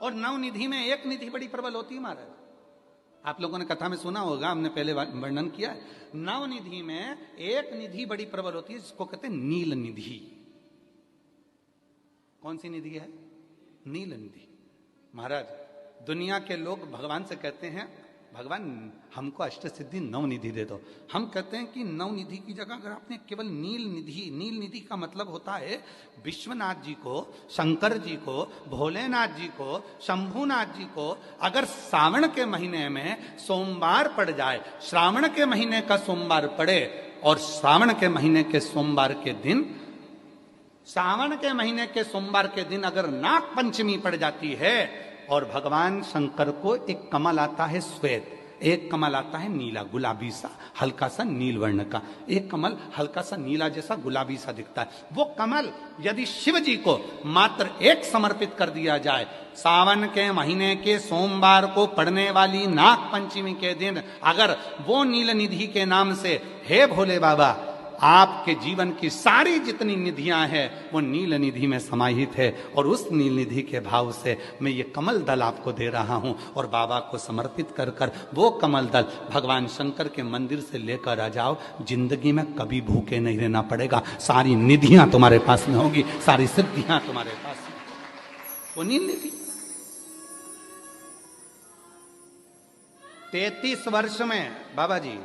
और नवनिधि में एक निधि बड़ी प्रबल होती है महाराज। आप लोगों ने कथा में सुना होगा, हमने पहले वर्णन किया है। नवनिधि में एक निधि बड़ी प्रबल होती है जिसको कहते हैं नील निधि। कौन सी निधि है? नील निधि। महाराज दुनिया के लोग भगवान से कहते हैं भगवान हमको अष्ट सिद्धि नवनिधि दे दो। हम कहते हैं कि नवनिधि की जगह अगर आपने केवल नील निधि का मतलब होता है विश्वनाथ जी को, शंकर जी को, भोलेनाथ जी को, शंभुनाथ जी को अगर सावन के महीने में सोमवार पड़ जाए, श्रावण के महीने का सोमवार पड़े और श्रावण के महीने के सोमवार के दिन, सावन के महीने के सोमवार के दिन अगर नाग पंचमी पड़ जाती है और भगवान शंकर को एक कमल आता है श्वेत, एक कमल आता है नीला, गुलाबी सा, हल्का सा नील वर्ण का, एक कमल हल्का सा नीला जैसा गुलाबी सा दिखता है। वो कमल यदि शिव जी को मात्र एक समर्पित कर दिया जाए, सावन के महीने के सोमवार को पड़ने वाली नाग पंचमी के दिन अगर वो नील निधि के नाम से, हे भोले बाबा आपके जीवन की सारी जितनी निधियां हैं वो नील निधि में समाहित है, और उस नील निधि के भाव से मैं ये कमल दल आपको दे रहा हूं और बाबा को समर्पित कर कर वो कमल दल भगवान शंकर के मंदिर से लेकर आ जाओ। जिंदगी में कभी भूखे नहीं रहना पड़ेगा, सारी निधियां तुम्हारे पास में होगी, सारी सिद्धियां तुम्हारे पास में। वो नील निधि 33 वर्ष में बाबा जी,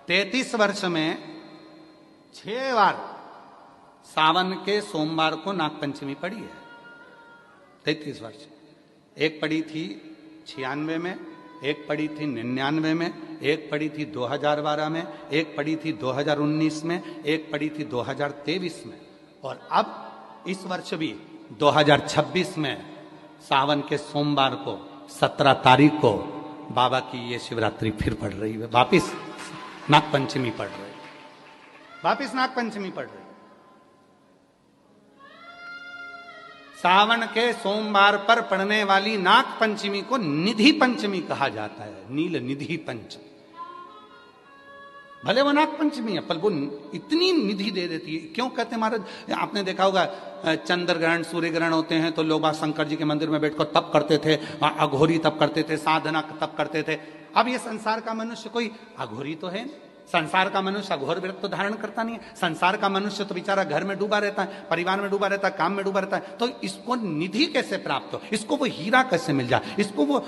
33 वर्ष में 6 बार सावन के सोमवार को नागपंचमी पड़ी है। 33 वर्ष। एक पड़ी थी 96 में, एक पड़ी थी 99 में, एक पड़ी थी 2012 में, एक पड़ी थी 2019 में, एक पड़ी थी 2023 में, और अब इस वर्ष भी 2026 में सावन के सोमवार को 17 तारीख को बाबा की ये शिवरात्रि फिर पड़ रही है, वापिस नागपंचमी पड़ रही है, वापिस नागपंचमी पड़ रही। सावन के सोमवार पर पड़ने वाली नाग पंचमी को निधि पंचमी कहा जाता है, नील निधि पंचमी। भले वो नाग पंचमी है पर वो इतनी निधि दे देती है। क्यों कहते हैं महाराज? आपने देखा होगा चंद्र ग्रहण, सूर्य ग्रहण होते हैं तो लोग शंकर जी के मंदिर में बैठकर तप करते थे, अघोरी तप करते थे, साधना तप करते थे। अब ये संसार का मनुष्य कोई अघोरी तो है, संसार का मनुष्य अघोर व्रत तो धारण करता नहीं है। संसार का मनुष्य तो बेचारा घर में डूबा रहता है, परिवार में डूबा रहता है, काम में डूबा रहता है। तो इसको निधि कैसे प्राप्त हो, इसको वो हीरा कैसे मिल जाए, इसको वो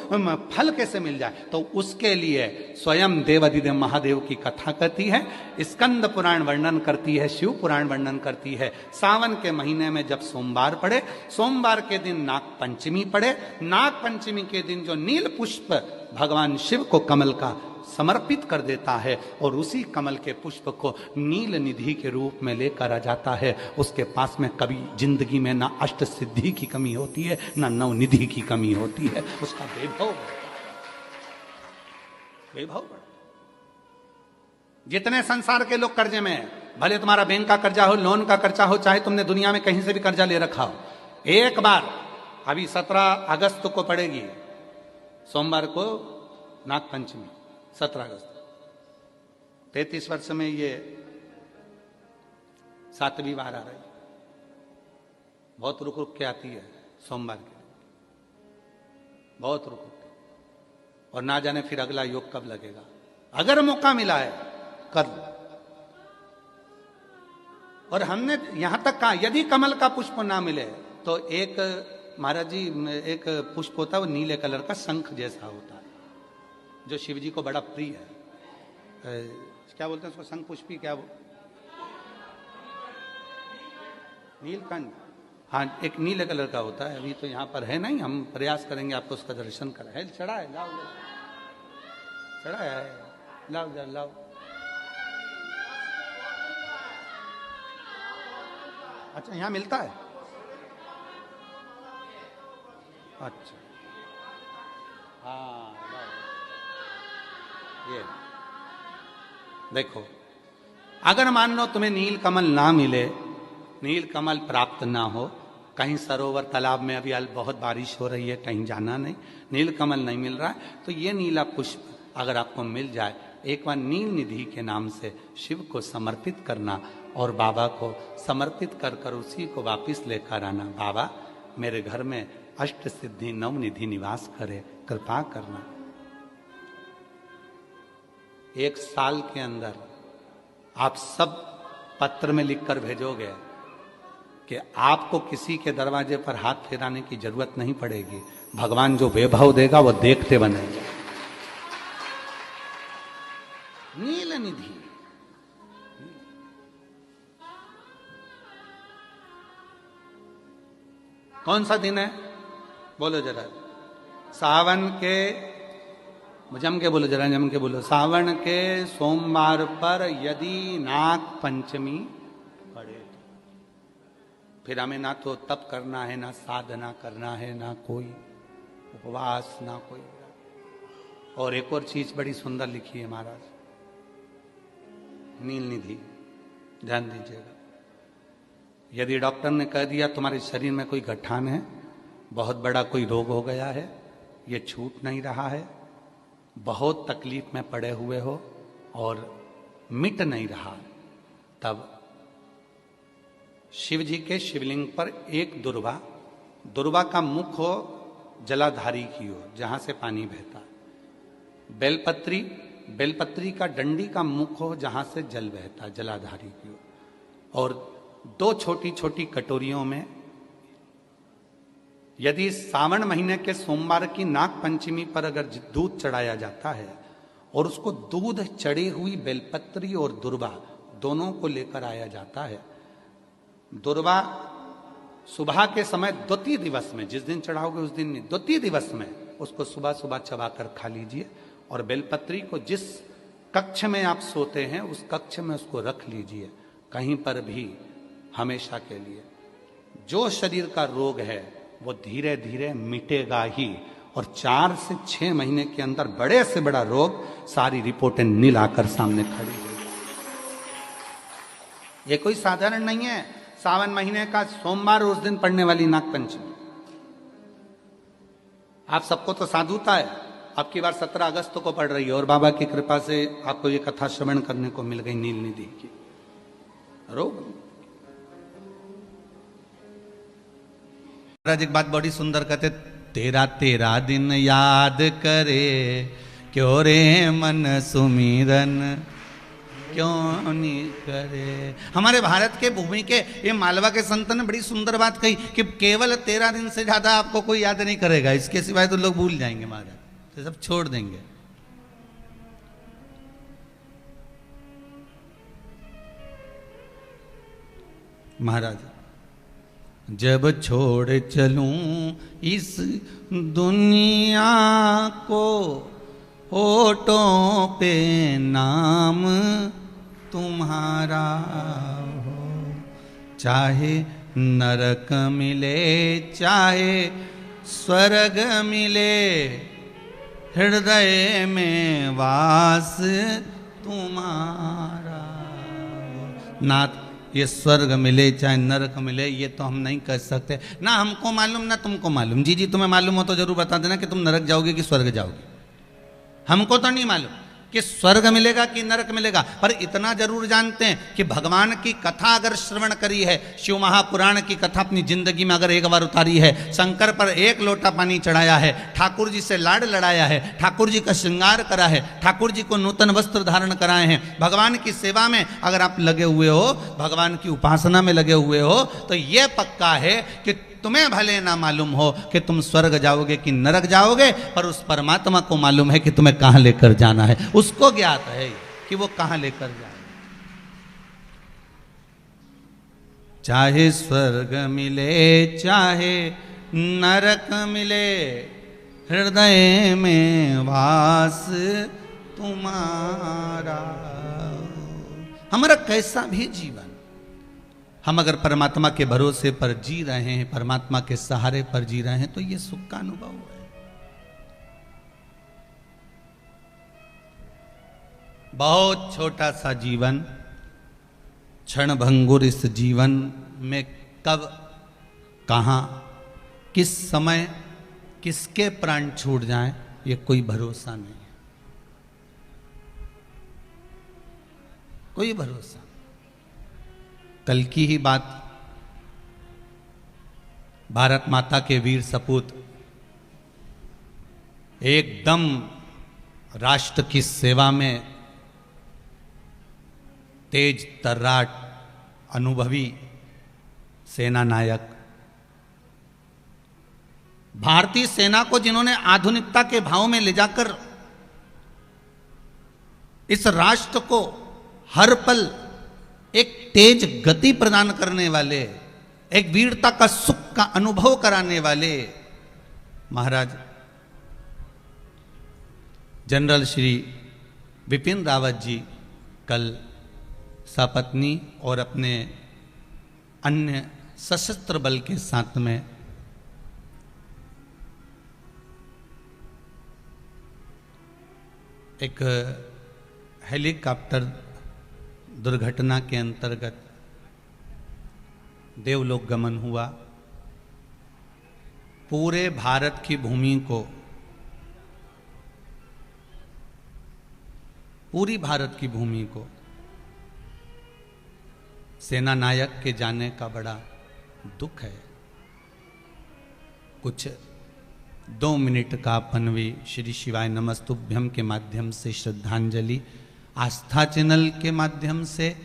फल कैसे मिल जाए? तो उसके लिए स्वयं देवाधिदेव महादेव की कथा कहती है, स्कंद पुराण वर्णन करती है, शिव पुराण वर्णन करती है। सावन के महीने में जब सोमवार पड़े, सोमवार के दिन नाग पंचमी पड़े, नाग पंचमी के दिन जो नील पुष्प भगवान शिव को कमल का समर्पित कर देता है और उसी कमल के पुष्प को नील निधि के रूप में लेकर आ जाता है, उसके पास में कभी जिंदगी में ना अष्ट सिद्धि की कमी होती है, ना नव निधि की कमी होती है। उसका वैभव जितने संसार के लोग कर्जे में है, भले तुम्हारा बैंक का कर्जा हो, लोन का कर्जा हो, चाहे तुमने दुनिया में कहीं से भी कर्जा ले रखा हो, एक बार अभी 17 अगस्त को पड़ेगी, सोमवार को नाग पंचमी, 17 अगस्त। 33 वर्ष में ये 7वीं बार आ रही, बहुत रुक रुक के आती है सोमवार के, बहुत रुक रुक के, और ना जाने फिर अगला योग कब लगेगा। अगर मौका मिला है कर लो। और हमने यहां तक कहा यदि कमल का पुष्प ना मिले तो एक महाराज जी एक पुष्प होता है, वो नीले कलर का शंख जैसा होता है, जो शिव जी को बड़ा प्रिय है। क्या बोलते हैं उसको, शंख पुष्पी, क्या वो नीलकंठ, हाँ एक नीले कलर का होता है। अभी तो यहाँ पर है नहीं, हम प्रयास करेंगे आपको उसका दर्शन कराए। चढ़ा है, लाओ चढ़ा है, लाओ जरा लाओ। अच्छा यहाँ मिलता है, अच्छा हाँ ये देखो, अगर मान लो तुम्हें नील कमल ना मिले, नील कमल प्राप्त ना हो, कहीं सरोवर तालाब में अभी बहुत बारिश हो रही है, कहीं जाना नहीं, नील कमल नहीं मिल रहा है, तो ये नीला पुष्प अगर आपको मिल जाए, एक बार नील निधि के नाम से शिव को समर्पित करना और बाबा को समर्पित कर कर उसी को वापिस लेकर आना। बाबा मेरे घर में अष्ट सिद्धि नवनिधि निवास करे, कृपा करना। 1 साल के अंदर आप सब पत्र में लिखकर भेजोगे कि आपको किसी के दरवाजे पर हाथ फेराने की जरूरत नहीं पड़ेगी, भगवान जो वैभव देगा वो देखते बनेंगे। नील निधि, कौन सा दिन है बोलो जरा? सावन के, जम के बोलो जरा, जम के बोलो। सावन के सोमवार पर यदि नाग पंचमी पड़े तो फिर हमें ना तो तप करना है, ना साधना करना है, ना कोई उपवास, ना कोई। और एक और चीज बड़ी सुंदर लिखी है महाराज, नील निधि, ध्यान दीजिएगा। यदि डॉक्टर ने कह दिया तुम्हारे शरीर में कोई गठान है, बहुत बड़ा कोई रोग हो गया है, ये छूट नहीं रहा है, बहुत तकलीफ में पड़े हुए हो और मिट नहीं रहा, तब शिव जी के शिवलिंग पर एक दुर्वा, दुर्वा का मुख हो जलाधारी की हो जहां से पानी बहता, बेलपत्री, बेलपत्री का डंडी का मुख हो जहां से जल बहता, जलाधारी की हो, और 2 छोटी छोटी कटोरियों में यदि सावन महीने के सोमवार की नाग पंचमी पर अगर दूध चढ़ाया जाता है और उसको दूध चढ़ी हुई बेलपत्री और दुर्वा दोनों को लेकर आया जाता है, दुर्वा सुबह के समय द्वितीय दिवस में, जिस दिन चढ़ाओगे उस दिन नहीं, द्वितीय दिवस में उसको सुबह सुबह चबाकर खा लीजिए, और बेलपत्री को जिस कक्ष में आप सोते हैं उस कक्ष में उसको रख लीजिए, कहीं पर भी हमेशा के लिए। जो शरीर का रोग है वो धीरे धीरे मिटेगा ही, और 4 से 6 महीने के अंदर बड़े से बड़ा रोग सारी रिपोर्टें नील आकर सामने खड़ी होगी। ये कोई साधारण नहीं है सावन महीने का सोमवार उस दिन पड़ने वाली नाग पंचमी। आप सबको तो साधुता है, आपकी बार 17 अगस्त को पड़ रही है, और बाबा की कृपा से आपको ये कथा श्रवण करने को मिल गई नील निधि की। रोग महाराज एक बात बड़ी सुंदर कहते, तेरा तेरा दिन याद करे क्यों रे मन सुमिरन क्यों नहीं करे। हमारे भारत के भूमि के ये मालवा के संत ने बड़ी सुंदर बात कही कि केवल 13 दिन से ज्यादा आपको कोई याद नहीं करेगा, इसके सिवाय तो लोग भूल जाएंगे महाराज, तो सब छोड़ देंगे। महाराज जब छोड़ चलूं इस दुनिया को, होठों पे नाम तुम्हारा हो, चाहे नरक मिले चाहे स्वर्ग मिले, हृदय में वास तुम्हारा हो। नाथ ये स्वर्ग मिले चाहे नरक मिले ये तो हम नहीं कर सकते, ना हमको मालूम ना तुमको मालूम। जी तुम्हें मालूम हो तो जरूर बता देना कि तुम नरक जाओगे कि स्वर्ग जाओगे। हमको तो नहीं मालूम कि स्वर्ग मिलेगा कि नरक मिलेगा, पर इतना जरूर जानते हैं कि भगवान की कथा अगर श्रवण करी है, शिव महापुराण की कथा अपनी जिंदगी में अगर एक बार उतारी है, शंकर पर 1 लोटा पानी चढ़ाया है, ठाकुर जी से लाड लड़ाया है, ठाकुर जी का श्रृंगार करा है, ठाकुर जी को नूतन वस्त्र धारण कराए हैं, भगवान की सेवा में अगर आप लगे हुए हो, भगवान की उपासना में लगे हुए हो, तो ये पक्का है कि तुम्हें भले ना मालूम हो कि तुम स्वर्ग जाओगे कि नरक जाओगे, पर उस परमात्मा को मालूम है कि तुम्हें कहां लेकर जाना है, उसको ज्ञात है कि वो कहां लेकर जाए। चाहे स्वर्ग मिले चाहे नरक मिले, हृदय में वास तुम्हारा। हमारा कैसा भी जीवन, हम अगर परमात्मा के भरोसे पर जी रहे हैं, परमात्मा के सहारे पर जी रहे हैं, तो ये सुख का अनुभव है। बहुत छोटा सा जीवन, क्षण भंगुर इस जीवन में कब कहां किस समय किसके प्राण छूट जाएं ये कोई भरोसा नहीं है, कोई भरोसा। कल की ही बात, भारत माता के वीर सपूत एकदम राष्ट्र की सेवा में तेज तर्राट अनुभवी सेना नायक, भारतीय सेना को जिन्होंने आधुनिकता के भाव में ले जाकर इस राष्ट्र को हर पल एक तेज गति प्रदान करने वाले, एक वीरता का सुख का अनुभव कराने वाले महाराज जनरल श्री बिपिन रावत जी कल सपत्नी और अपने अन्य सशस्त्र बल के साथ में एक हेलीकॉप्टर दुर्घटना के अंतर्गत देवलोक गमन हुआ। पूरे भारत की भूमि को, पूरी भारत की भूमि को सेना नायक के जाने का बड़ा दुख है। कुछ 2 मिनट का अपन भी श्री शिवाय नमस्तुभ्यम के माध्यम से श्रद्धांजलि आस्था चैनल के माध्यम से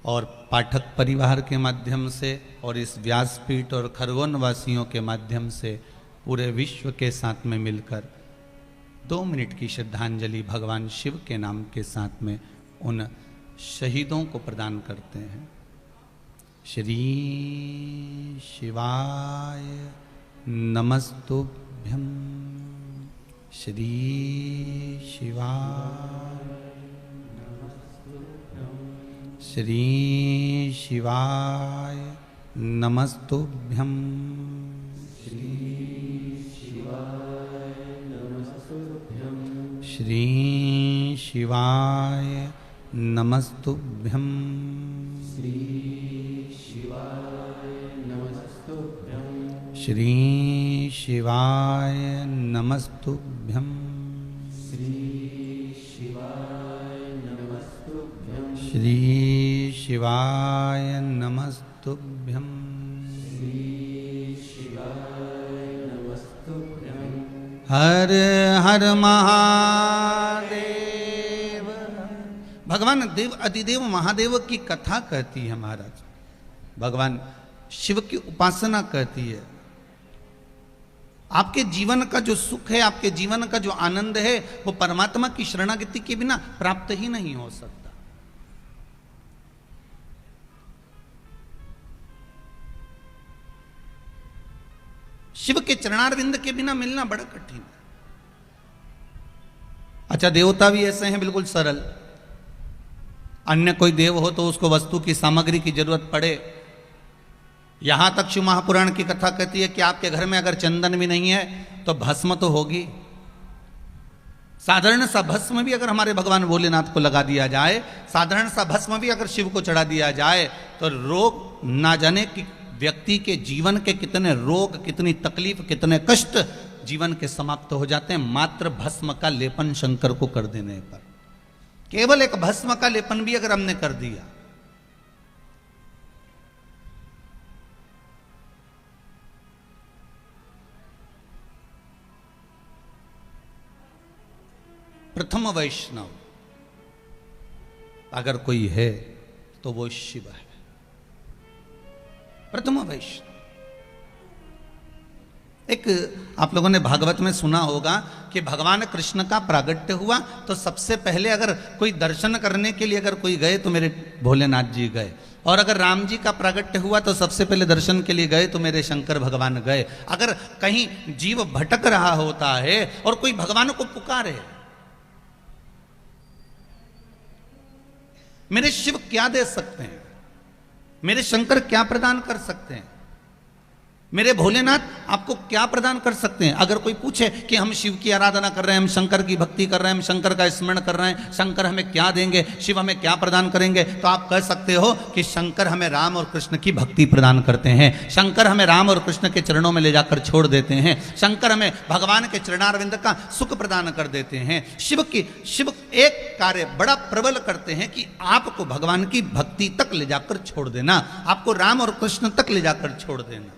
और पाठक परिवार के माध्यम से और इस व्यासपीठ और खरगोन वासियों के माध्यम से पूरे विश्व के साथ में मिलकर 2 मिनट की श्रद्धांजलि भगवान शिव के नाम के साथ में उन शहीदों को प्रदान करते हैं। श्री शिवाय नमस्तुभ्यम, श्री शिवाय, श्री शिवाय नमस्तुभ्यम, श्री शिवाय नमस्तुभ्यम, श्री शिवाय नमस्तुभ्यम, श्री शिवाय नमस्तुभ्यम, श्री शिवाय नमस्तुभ्यम, श्री शिवाय नमस्तुभ्यम, श्री शिवाय नमस्तुभ्यम, श्री शिवाय नमस्तुभ्यम, हर हर महादेव। भगवान देव अधिदेव महादेव की कथा कहती है महाराज, भगवान शिव की उपासना कहती है। आपके जीवन का जो सुख है, आपके जीवन का जो आनंद है, वो परमात्मा की शरणागति के बिना प्राप्त ही नहीं हो सकता। शिव के चरणारविंद के बिना मिलना बड़ा कठिन है। अच्छा, देवता भी ऐसे हैं बिल्कुल सरल, अन्य कोई देव हो तो उसको वस्तु की सामग्री की जरूरत पड़े। यहां तक शिव महापुराण की कथा कहती है कि आपके घर में अगर चंदन भी नहीं है तो भस्म तो होगी। साधारण सा भस्म भी अगर हमारे भगवान भोलेनाथ को लगा दिया जाए, साधारण सा भस्म भी अगर शिव को चढ़ा दिया जाए तो रोग ना जाने कि व्यक्ति के जीवन के कितने रोग, कितनी तकलीफ, कितने कष्ट जीवन के समाप्त हो जाते हैं मात्र भस्म का लेपन शंकर को कर देने पर। केवल एक भस्म का लेपन भी अगर हमने कर दिया, प्रथम वैष्णव अगर कोई है तो वो शिव है, प्रथम वैष्णव। एक आप लोगों ने भागवत में सुना होगा कि भगवान कृष्ण का प्रागट्य हुआ तो सबसे पहले अगर कोई दर्शन करने के लिए अगर कोई गए तो मेरे भोलेनाथ जी गए, और अगर राम जी का प्रागट्य हुआ तो सबसे पहले दर्शन के लिए गए तो मेरे शंकर भगवान गए। अगर कहीं जीव भटक रहा होता है और कोई भगवान को पुकारे, मेरे शिव क्या दे सकते हैं, मेरे शंकर क्या प्रदान कर सकते हैं, मेरे भोलेनाथ आपको क्या प्रदान कर सकते हैं। अगर कोई पूछे कि हम शिव की आराधना कर रहे हैं, हम शंकर की भक्ति कर रहे हैं, हम शंकर का स्मरण कर रहे हैं, शंकर हमें क्या देंगे, शिव हमें क्या प्रदान करेंगे, तो आप कह सकते हो कि शंकर हमें राम और कृष्ण की भक्ति प्रदान करते हैं, शंकर हमें राम और कृष्ण के चरणों में ले जाकर छोड़ देते हैं, शंकर हमें भगवान के चरणारविंद का सुख प्रदान कर देते हैं। शिव एक कार्य बड़ा प्रबल करते हैं कि आपको भगवान की भक्ति तक ले जाकर छोड़ देना, आपको राम और कृष्ण तक ले जाकर छोड़ देना।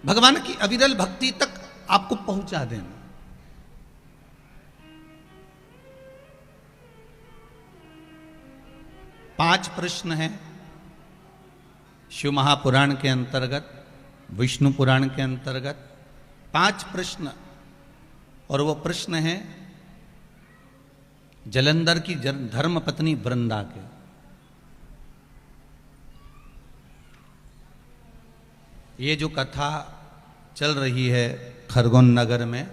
भगवान की अविरल भक्ति तक आपको पहुंचा देना। पांच प्रश्न हैं शिव महापुराण के अंतर्गत, विष्णु पुराण के अंतर्गत 5 प्रश्न, और वो प्रश्न है जलंधर की धर्म पत्नी वृंदा के। ये जो कथा चल रही है खरगोन नगर में,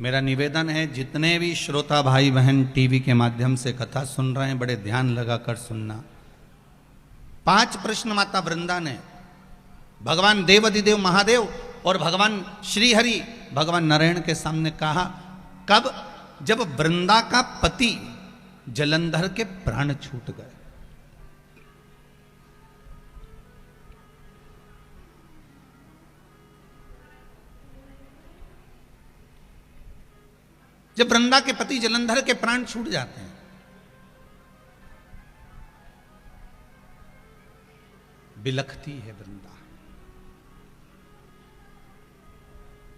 मेरा निवेदन है जितने भी श्रोता भाई बहन टीवी के माध्यम से कथा सुन रहे हैं, बड़े ध्यान लगाकर सुनना। 5 प्रश्न माता वृंदा ने भगवान देवाधिदेव महादेव और भगवान श्रीहरि भगवान नारायण के सामने कहा। कब? जब वृंदा का पति जलंधर के प्राण छूट गए। जब वृंदा के पति जलंधर के प्राण छूट जाते हैं, बिलखती है वृंदा।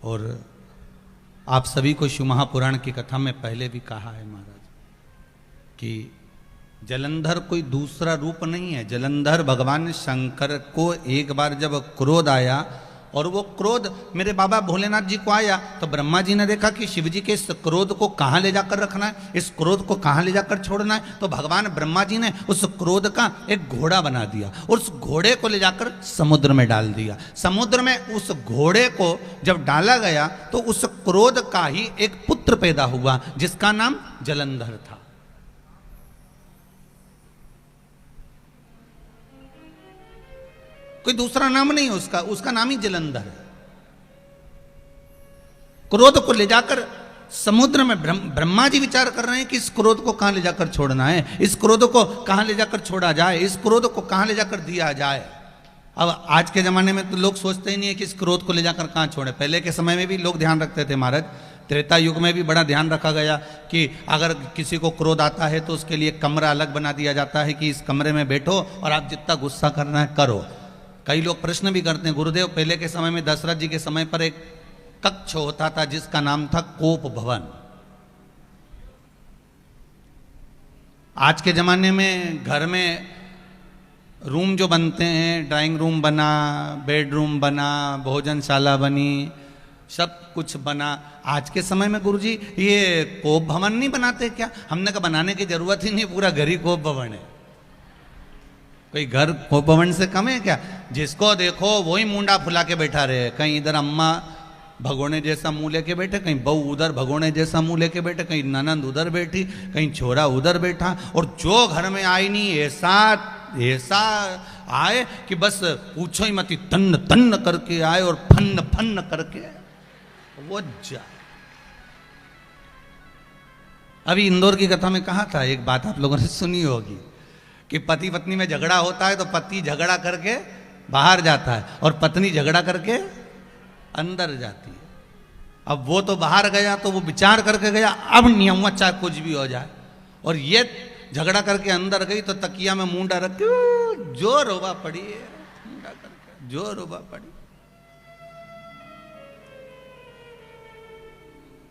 और आप सभी को शिव महापुराण की कथा में पहले भी कहा है महाराज कि जलंधर कोई दूसरा रूप नहीं है। जलंधर भगवान शंकर को एक बार जब क्रोध आया, और वो क्रोध मेरे बाबा भोलेनाथ जी को आया, तो ब्रह्मा जी ने देखा कि शिव जी के इस क्रोध को कहाँ ले जाकर रखना है, इस क्रोध को कहाँ ले जाकर छोड़ना है। तो भगवान ब्रह्मा जी ने उस क्रोध का एक घोड़ा बना दिया और उस घोड़े को ले जाकर समुद्र में डाल दिया। समुद्र में उस घोड़े को जब डाला गया तो उस क्रोध का ही एक पुत्र पैदा हुआ जिसका नाम जलंधर था। कोई दूसरा नाम नहीं है उसका, उसका नाम ही जलंधर है। क्रोध को ले जाकर समुद्र में ब्रह्मा जी विचार कर रहे हैं कि इस क्रोध को कहां ले जाकर छोड़ना है, इस क्रोध को कहां ले जाकर छोड़ा जाए, इस क्रोध को कहां ले जाकर दिया जाए। अब आज के जमाने में तो लोग सोचते ही नहीं है कि इस क्रोध को ले जाकर कहां छोड़े। पहले के समय में भी लोग ध्यान रखते थे महाराज, त्रेता युग में भी बड़ा ध्यान रखा गया कि अगर किसी को क्रोध आता है तो उसके लिए कमरा अलग बना दिया जाता है कि इस कमरे में बैठो और आप जितना गुस्सा करना है करो। कई लोग प्रश्न भी करते हैं, गुरुदेव पहले के समय में दशरथ जी के समय पर एक कक्ष होता था जिसका नाम था कोप भवन। आज के जमाने में घर में रूम जो बनते हैं, ड्राइंग रूम बना, बेडरूम बना, भोजनशाला बनी, सब कुछ बना। आज के समय में गुरुजी ये कोप भवन नहीं बनाते क्या? हमने कहा बनाने की जरूरत ही नहीं, पूरा घर ही कोप भवन है। कोई घर कोप भवन से कम है क्या? जिसको देखो वही मुंडा फुला के बैठा रहे। कहीं इधर अम्मा भगोने जैसा मुंह लेके बैठे, कहीं बहू उधर भगोने जैसा मुंह लेके बैठे, कहीं ननंद उधर बैठी, कहीं छोरा उधर बैठा, और जो घर में आई नहीं ऐसा आए कि बस पूछो ही मत, तन्न तन्न करके आए और फन्न फन्न करके वो जाए। अभी इंदौर की कथा में कहा था, एक बात आप लोगों ने सुनी होगी कि पति पत्नी में झगड़ा होता है तो पति झगड़ा करके बाहर जाता है और पत्नी झगड़ा करके अंदर जाती है। अब वो तो बाहर गया तो वो विचार करके गया, अब नहीं हुआ चाहे कुछ भी हो जाए, और ये झगड़ा करके अंदर गई तो तकिया में मुंडा रख के जो रोबा पड़ी है, मुंडा करके जो रोबा पड़ी।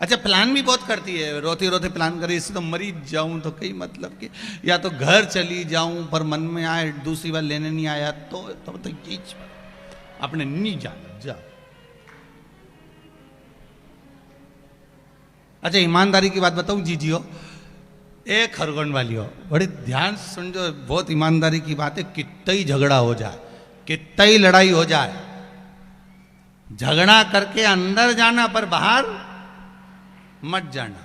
अच्छा, प्लान भी बहुत करती है, रोते रोते प्लान करे, इससे तो मरी जाऊं तो कई मतलब कि या तो घर चली जाऊं, पर मन में आए दूसरी बार लेने नहीं आया तो ये अपने नहीं जाना जा। अच्छा, ईमानदारी की बात बताऊं जी हो, एक खरगोन वाली हो, बड़ी ध्यान सुन जो, बहुत ईमानदारी की बात है। कितना ही झगड़ा हो जाए, कितना ही लड़ाई हो जाए, झगड़ा करके अंदर जाना पर बाहर मत जाना,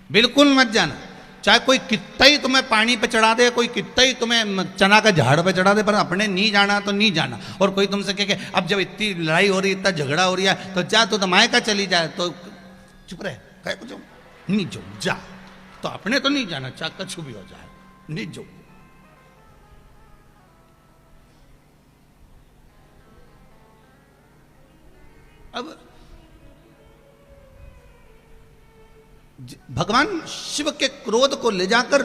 बिल्कुल मत जाना। चाहे कोई कितना ही तुम्हें पानी पे चढ़ा दे, कोई कितना ही तुम्हें चना का झाड़ पे चढ़ा दे, पर अपने नहीं जाना तो नहीं जाना। और कोई तुमसे कहे अब जब इतनी लड़ाई हो रही है, इतना झगड़ा हो रही है, तो जा तो मायका चली जाए, तो चुप रहे, कहे कुछ नहीं जो जा, तो अपने तो नहीं जाना, चाहे कछु भी हो जाए, नहीं जो। अब भगवान शिव के क्रोध को ले जाकर